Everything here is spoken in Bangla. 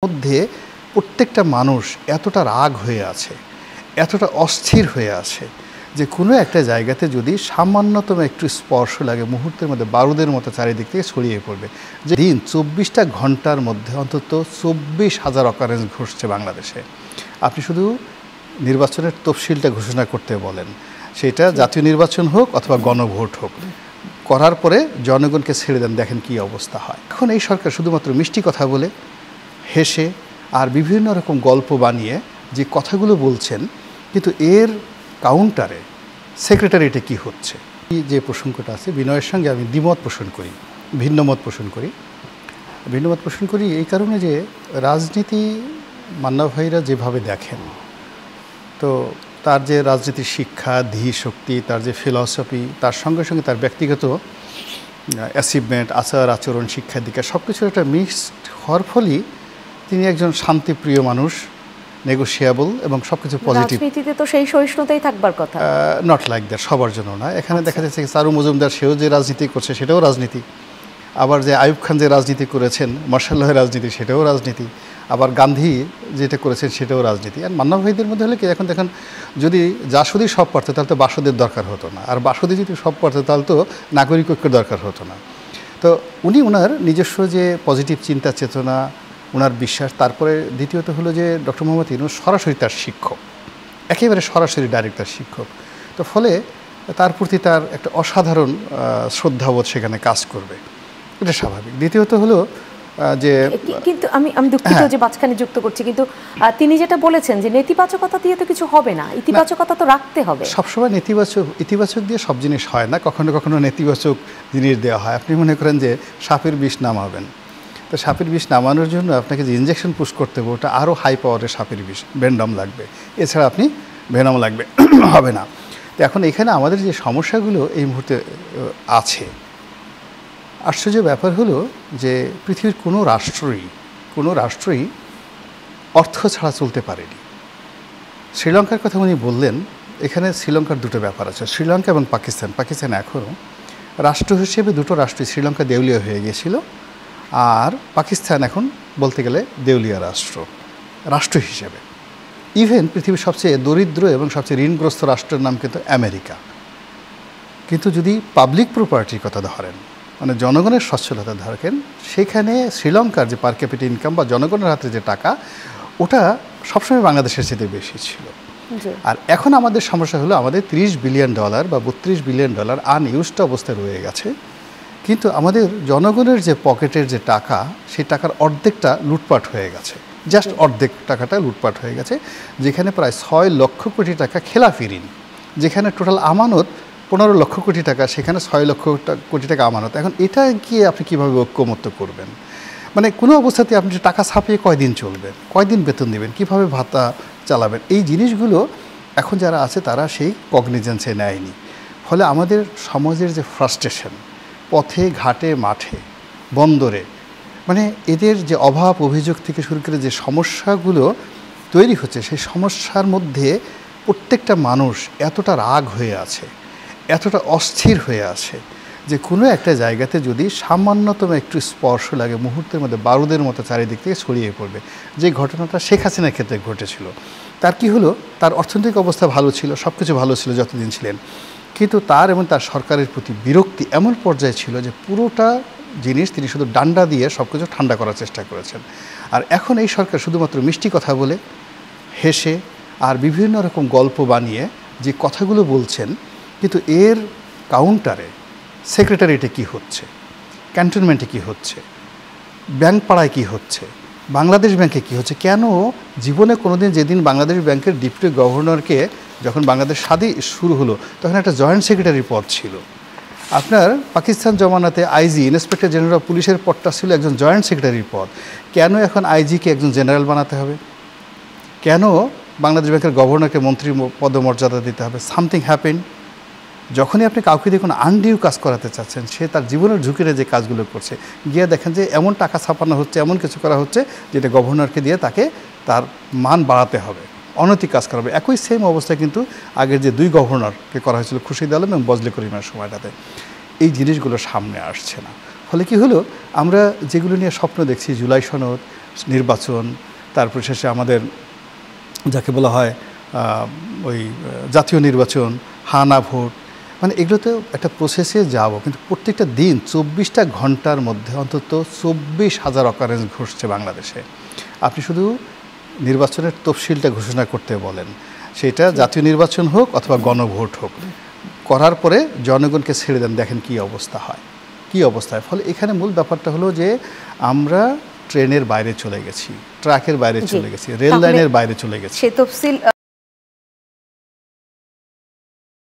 মধ্যে প্রত্যেকটা মানুষ এতটা রাগ হয়ে আছে, এতটা অস্থির হয়ে আছে যে কোনো একটা জায়গাতে যদি সামান্যতম একটু স্পর্শ লাগে মুহূর্তের মধ্যে বারুদের মতো চারিদিক থেকে ছড়িয়ে পড়বে। যে দিন ২৪টা ঘন্টার মধ্যে অন্তত ২৪,০০০ অকারেন্স ঘটছে বাংলাদেশে। আপনি শুধু নির্বাচনের তফসিলটা ঘোষণা করতে বলেন, সেটা জাতীয় নির্বাচন হোক অথবা গণভোট হোক, করার পরে জনগণকে ছেড়ে দেন, দেখেন কী অবস্থা হয়। এখন এই সরকার শুধুমাত্র মিষ্টি কথা বলে, হেসে আর বিভিন্ন রকম গল্প বানিয়ে যে কথাগুলো বলছেন, কিন্তু এর কাউন্টারে সেক্রেটারিয়েটে কি হচ্ছে, যে প্রসঙ্গটা আছে, বিনয়ের সঙ্গে আমি দ্বিমত পোষণ করি, ভিন্নমত পোষণ করি এই কারণে যে রাজনীতি মান্না ভাইরা যেভাবে দেখেন, তো তার যে রাজনীতির শিক্ষা, ধী শক্তি, তার যে ফিলসফি, তার সঙ্গে সঙ্গে তার ব্যক্তিগত অ্যাচিভমেন্ট, আচার আচরণ, শিক্ষা দীক্ষা সব কিছুর একটা মিক্সড হওয়ার ফলেই তিনি একজন শান্তিপ্রিয় মানুষ, নেগোশিয়েবল এবং সব কিছু পজিটিভ। রাজনীতিতে তো সেই সহিষ্ণুতাই থাকবার কথা। নট লাইক দ্যাট, সবার জন্য না। এখানে দেখা যাচ্ছে চারু মজুমদার, সেও যে রাজনীতি করছে সেটাও রাজনীতি, আবার যে আইয়ুব খান যে রাজনীতি করেছেন, মার্শাল্লাহের রাজনীতি, সেটাও রাজনীতি, আবার গান্ধী যেটা করেছেন সেটাও রাজনীতি। আর মান্না ভাইদের মধ্যে হলে কি, এখন দেখেন যদি জাসদি সব পারতো তাহলে তো বাসদের দরকার হতো না, আর বাসদি যদি সব পারতো তাহলে তো নাগরিক ঐক্যের দরকার হতো না। তো উনি ওনার নিজস্ব যে পজিটিভ চিন্তা চেতনা, ওনার বিশ্বাস, তারপরে দ্বিতীয়ত হলো যে ডক্টর মোহাম্মদ ইউনূস সরাসরি তার শিক্ষক, একেবারে সরাসরি ডাইরেক্ট তার শিক্ষক, তো ফলে তার প্রতি তার একটা অসাধারণ শ্রদ্ধাবোধ সেখানে কাজ করবে, এটা স্বাভাবিক। দ্বিতীয়ত হলো যে কিন্তু আমি দুঃখিত যে মাঝখানে যুক্ত করছি, কিন্তু তিনি যেটা বলেছেন যে নেতিবাচকতা দিয়ে তো কিছু হবে না, ইতিবাচকতা তো রাখতে হবে। সবসময় ইতিবাচক দিয়ে সব জিনিস হয় না, কখনো কখনো নেতিবাচক জিনিস দেওয়া হয়। আপনি মনে করেন যে সাপের বিষ নামাবেন, তো সাপের বিষ নামানোর জন্য আপনাকে যে ইনজেকশন পুশ করতে হবে, ওটা আরও হাই পাওয়ারের সাপের বিষ, ভেনডম লাগবে, এছাড়া আপনি ভেনম লাগবে হবে না। তো এখন এখানে আমাদের যে সমস্যাগুলো এই মুহূর্তে আছে, আশ্চর্য ব্যাপার হলো যে পৃথিবীর কোনো রাষ্ট্রই অর্থ ছাড়া চলতে পারেনি। শ্রীলঙ্কার কথা উনি বললেন, এখানে শ্রীলঙ্কার দুটো ব্যাপার আছে, শ্রীলঙ্কা এবং পাকিস্তান এখনও রাষ্ট্র হিসেবে দুটো রাষ্ট্রই, শ্রীলঙ্কা দেউলিয়া হয়ে গিয়েছিল, আর পাকিস্তান এখন বলতে গেলে দেউলিয়া রাষ্ট্র হিসেবে। ইভেন পৃথিবীর সবচেয়ে দরিদ্র এবং সবচেয়ে ঋণগ্রস্ত রাষ্ট্রের নাম কিন্তু আমেরিকা। কিন্তু যদি পাবলিক প্রপার্টির কথা ধরেন, মানে জনগণের সচ্ছলতা ধরেন, সেখানে শ্রীলঙ্কার যে পার ক্যাপিটা ইনকাম বা জনগণের হাতে যে টাকা, ওটা সবসময় বাংলাদেশের চেয়ে বেশি ছিল। আর এখন আমাদের সমস্যা হলো আমাদের $30 বিলিয়ন বা $32 বিলিয়ন আনইউজড অবস্থায় রয়ে গেছে, কিন্তু আমাদের জনগণের যে পকেটের যে টাকা, সেই টাকার অর্ধেকটা লুটপাট হয়ে গেছে, জাস্ট অর্ধেক টাকাটা লুটপাট হয়ে গেছে, যেখানে প্রায় 6 লক্ষ কোটি টাকা খেলাফি ঋণ, যেখানে টোটাল আমানত 15 লক্ষ কোটি টাকা, সেখানে 6 লক্ষ কোটি টাকা আমানত। এখন এটা গিয়ে আপনি কীভাবে ঐক্যমত্য করবেন? মানে কোনো অবস্থাতে আপনি টাকা ছাপিয়ে কয়দিন চলবেন, কয়দিন বেতন দেবেন, কীভাবে ভাতা চালাবেন, এই জিনিসগুলো এখন যারা আছে তারা সেই কগনিজেন্সে নেয়নি। ফলে আমাদের সমাজের যে ফ্রাস্ট্রেশন, পথে ঘাটে মাঠে বন্দরে, মানে এদের যে অভাব অভিযোগ থেকে শুরু করে যে সমস্যাগুলো তৈরি হচ্ছে, সেই সমস্যার মধ্যে প্রত্যেকটা মানুষ এতটা রাগ হয়ে আছে, এতটা অস্থির হয়ে আছে যে কোনো একটা জায়গাতে যদি সামান্যতম একটু স্পর্শ লাগে মুহূর্তের মধ্যে বারুদের মতো চারিদিক থেকে ছড়িয়ে পড়বে। যে ঘটনাটা শেখ হাসিনার ক্ষেত্রে ঘটেছিল, তার কি হলো, তার অর্থনৈতিক অবস্থা ভালো ছিল, সব কিছু ভালো ছিল যতদিন ছিলেন, কিন্তু তার এবং তার সরকারের প্রতি বিরক্তি এমন পর্যায়ে ছিল যে পুরোটা জিনিস তিনি শুধু ডান্ডা দিয়ে সব কিছু ঠান্ডা করার চেষ্টা করেছেন। আর এখন এই সরকার শুধুমাত্র মিষ্টি কথা বলে, হেসে আর বিভিন্ন রকম গল্প বানিয়ে যে কথাগুলো বলছেন, কিন্তু এর কাউন্টারে সেক্রেটারিয়েটে কি হচ্ছে, ক্যান্টনমেন্টে কি হচ্ছে, ব্যাংক পাড়ায় কি হচ্ছে, বাংলাদেশ ব্যাংকে কি হচ্ছে, কেন জীবনে কোনোদিন, যেদিন বাংলাদেশ ব্যাংকের ডেপুটি গভর্নরকে যখন বাংলাদেশ স্বাধীন শুরু হলো তখন একটা জয়েন্ট সেক্রেটারি পদ ছিল। আপনার পাকিস্তান জমানাতে আইজি, ইন্সপেক্টর জেনারেল অফ পুলিশের পদটা ছিল একজন জয়েন্ট সেক্রেটারির পদ, কেন এখন আইজিকে একজন জেনারেল বানাতে হবে? কেন বাংলাদেশ ব্যাংকের গভর্নরকে মন্ত্রী পদমর্যাদা দিতে হবে? Something happen. যখনই আপনি কাউকে দিয়ে কোনো আনডিউ কাজ করাতে চাচ্ছেন, সে তার জীবনের ঝুঁকিরে যে কাজগুলো করছে, গিয়ে দেখেন যে এমন টাকা ছাপানো হচ্ছে, এমন কিছু করা হচ্ছে যেটা গভর্নরকে দিয়ে তাকে তার মান বাড়াতে হবে, অনৈতিক কাজ করা হবে। একই সেম অবস্থায় কিন্তু আগের যে 2 গভর্নরকে করা হয়েছিল, খুরশিদ আলম এবং বজলে করিমের সময়টাতে, এই জিনিসগুলো সামনে আসছে না। ফলে কি হলো, আমরা যেগুলো নিয়ে স্বপ্ন দেখছি, জুলাই সনদ, নির্বাচন, তারপর শেষে আমাদের যাকে বলা হয় ওই জাতীয় নির্বাচন, হানা ভোট, মানে এগুলোতে একটা প্রসেসে যাব, কিন্তু প্রত্যেকটা দিন 24টা ঘন্টার মধ্যে অন্তত 24,000 অকারেন্স ঘটছে বাংলাদেশে। আপনি শুধু নির্বাচনের তফসিলটা ঘোষণা করতে বলেন, সেটা জাতীয় নির্বাচন হোক অথবা গণভোট হোক, করার পরে জনগণকে ছেড়ে দেন, দেখেন কী অবস্থা হয়, কী অবস্থা হয়। ফলে এখানে মূল ব্যাপারটা হলো যে আমরা ট্রেনের বাইরে চলে গেছি, ট্রাকের বাইরে চলে গেছি, রেল লাইনের বাইরে চলে গেছি। সে তফসিল